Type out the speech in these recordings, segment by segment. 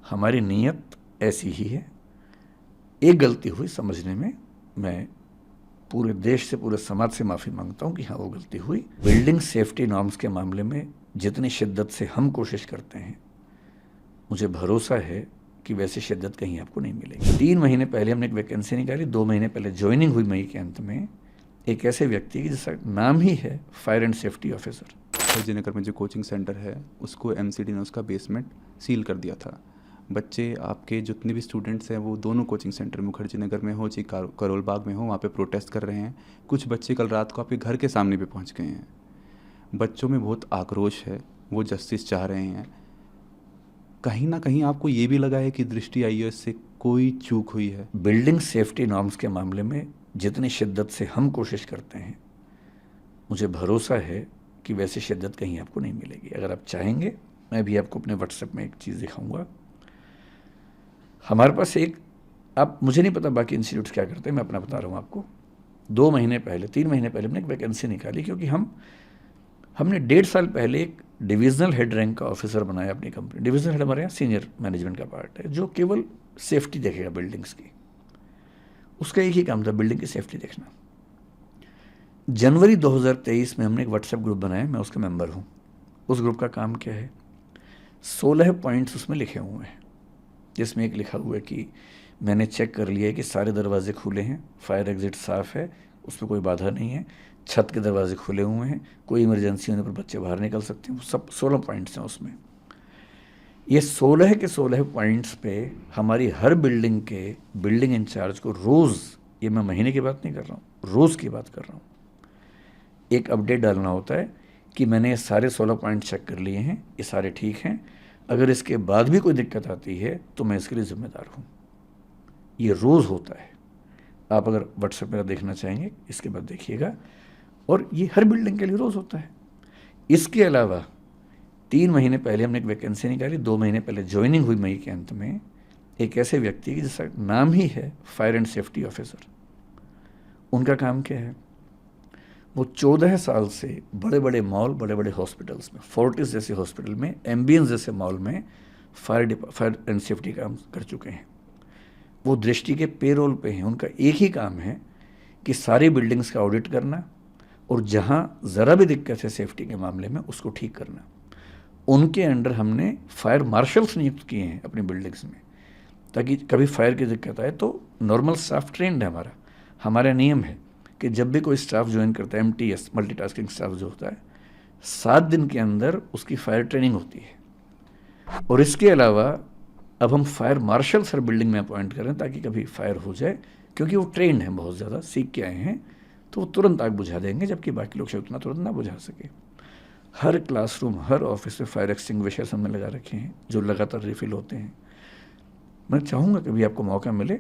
हमारी नीयत ऐसी ही है। एक गलती हुई समझने में, मैं पूरे देश से, पूरे समाज से माफ़ी मांगता हूँ कि हाँ वो गलती हुई। बिल्डिंग सेफ्टी नॉर्म्स के मामले में जितनी शिद्दत से हम कोशिश करते हैं, मुझे भरोसा है कि वैसी शिद्दत कहीं आपको नहीं मिलेगी। 3 महीने पहले हमने एक वैकेंसी निकाली, 2 महीने पहले ज्वाइनिंग हुई मई के अंत में, एक ऐसे व्यक्ति की जिसका नाम ही है फायर एंड सेफ्टी ऑफिसर। फर्जीनगर में जो कोचिंग सेंटर है उसको एमसीडी ने उसका बेसमेंट सील कर दिया था। बच्चे आपके जितने भी स्टूडेंट्स हैं वो दोनों कोचिंग सेंटर मुखर्जी नगर में हो चाहे करोल बाग में हो, वहाँ पे प्रोटेस्ट कर रहे हैं। कुछ बच्चे कल रात को आपके घर के सामने पे पहुँच गए हैं। बच्चों में बहुत आक्रोश है, वो जस्टिस चाह रहे हैं। कहीं ना कहीं आपको ये भी लगा है कि दृष्टि आईएएस से कोई चूक हुई है? बिल्डिंग सेफ्टी नॉर्म्स के मामले में जितनी शिद्दत से हम कोशिश करते हैं, मुझे भरोसा है कि वैसी शिद्दत कहीं आपको नहीं मिलेगी। अगर आप चाहेंगे, मैं भी आपको अपने व्हाट्सएप में एक चीज़ दिखाऊंगा। हमारे पास एक, आप, मुझे नहीं पता बाकी इंस्टीट्यूट्स क्या करते हैं, मैं अपना बता रहा हूँ आपको। 2 महीने पहले, 3 महीने पहले हमने एक वैकेंसी निकाली, क्योंकि हमने 1.5 साल पहले एक डिविजनल हेड रैंक का ऑफिसर बनाया अपनी कंपनी। डिविजनल हेड हमारे यहाँ सीनियर मैनेजमेंट का पार्ट है, जो केवल सेफ्टी देखेगा बिल्डिंग्स की। उसका एक ही काम था, बिल्डिंग की सेफ्टी देखना। जनवरी 2023 में हमने एक व्हाट्सएप ग्रुप बनाया, मैं उसका मेंबर हूँ। उस ग्रुप का काम क्या है, 16 पॉइंट्स उसमें लिखे हुए हैं, जिसमें एक लिखा हुआ है कि मैंने चेक कर लिया है कि सारे दरवाजे खुले हैं, फायर एग्जिट साफ़ है, उसमें कोई बाधा नहीं है, छत के दरवाजे खुले हुए हैं, कोई इमरजेंसी होने पर बच्चे बाहर निकल सकते हैं। वो सब 16 पॉइंट्स हैं उसमें। ये 16 के 16 पॉइंट्स पे हमारी हर बिल्डिंग के बिल्डिंग इंचार्ज को रोज़, ये मैं महीने की बात नहीं कर रहा हूँ, रोज़ की बात कर रहा हूँ, एक अपडेट डालना होता है कि मैंने ये सारे 16 पॉइंट चेक कर लिए हैं, ये सारे ठीक हैं, अगर इसके बाद भी कोई दिक्कत आती है तो मैं इसके लिए ज़िम्मेदार हूँ। ये रोज़ होता है। आप अगर व्हाट्सएप मेरा देखना चाहेंगे, इसके बाद देखिएगा। और ये हर बिल्डिंग के लिए रोज़ होता है। इसके अलावा 3 महीने पहले हमने एक वैकेंसी निकाली, 2 महीने पहले ज्वाइनिंग हुई मई के अंत में, एक ऐसे व्यक्ति की जिसका नाम ही है फायर एंड सेफ्टी ऑफिसर। उनका काम क्या है, वो 14 साल से बड़े बड़े मॉल, बड़े बड़े हॉस्पिटल्स में, फोर्टिस जैसे हॉस्पिटल में, एम्बियंस जैसे मॉल में फायर एंड सेफ्टी काम कर चुके हैं। वो दृष्टि के पेरोल पे हैं। उनका एक ही काम है कि सारी बिल्डिंग्स का ऑडिट करना, और जहाँ ज़रा भी दिक्कत है सेफ्टी के मामले में उसको ठीक करना। उनके अंडर हमने फायर मार्शल्स नियुक्त किए हैं अपनी बिल्डिंग्स में, ताकि कभी फायर की दिक्कत आए तो नॉर्मल स्टाफ ट्रेंड है। हमारा नियम है कि जब भी कोई स्टाफ ज्वाइन करता है, MTS मल्टीटास्किंग स्टाफ जो होता है, 7 दिन के अंदर उसकी फायर ट्रेनिंग होती है। और इसके अलावा अब हम फायर मार्शल्स हर बिल्डिंग में अपॉइंट करें, ताकि कभी फायर हो जाए, क्योंकि वो ट्रेंड हैं, बहुत ज़्यादा सीख के आए हैं, तो वो तुरंत आग बुझा देंगे, जबकि बाकी लोग शायद उतना तुरंत ना बुझा सके। हर क्लासरूम, हर ऑफिस में फायर एक्सटिंग्विशर्स हमने लगा रखे हैं, जो लगातार रिफिल होते हैं। मैं चाहूँगा कभी आपको मौका मिले,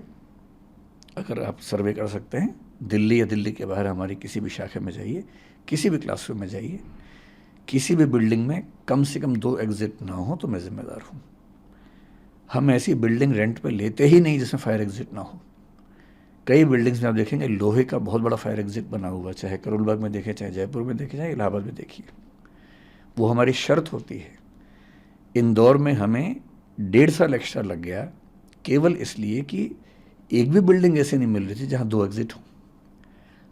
अगर आप सर्वे कर सकते हैं, दिल्ली या दिल्ली के बाहर हमारी किसी भी शाखा में जाइए, किसी भी क्लासरूम में जाइए, किसी भी बिल्डिंग में कम से कम 2 एग्जिट ना हो तो मैं ज़िम्मेदार हूँ। हम ऐसी बिल्डिंग रेंट पे लेते ही नहीं जिसमें फायर एग्जिट ना हो। कई बिल्डिंग्स में आप देखेंगे लोहे का बहुत बड़ा फायर एग्जिट बना हुआ, चाहे करोल बाग में देखें, चाहे जयपुर में देखें, चाहे इलाहाबाद में देखिए। वो हमारी शर्त होती है। इंदौर में हमें 1.5 साल एक्स्ट्रा लग गया, केवल इसलिए कि एक भी बिल्डिंग ऐसे नहीं मिल रही थी जहाँ 2 एग्जिट हों।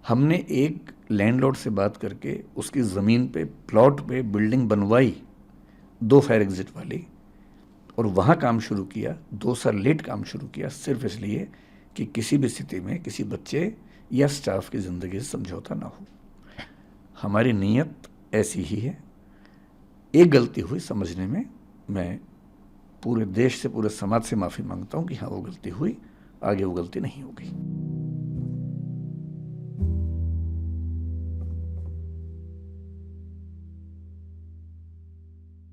हमने एक लैंडलॉर्ड से बात करके उसकी ज़मीन पे, प्लॉट पे बिल्डिंग बनवाई 2 फायर एग्जिट वाली, और वहाँ काम शुरू किया। 2 साल लेट काम शुरू किया, सिर्फ इसलिए कि किसी भी स्थिति में किसी बच्चे या स्टाफ की ज़िंदगी से समझौता ना हो। हमारी नीयत ऐसी ही है। एक गलती हुई समझने में, मैं पूरे देश से, पूरे समाज से माफ़ी मांगता हूँ कि हाँ वो गलती हुई, आगे वो गलती नहीं होगी।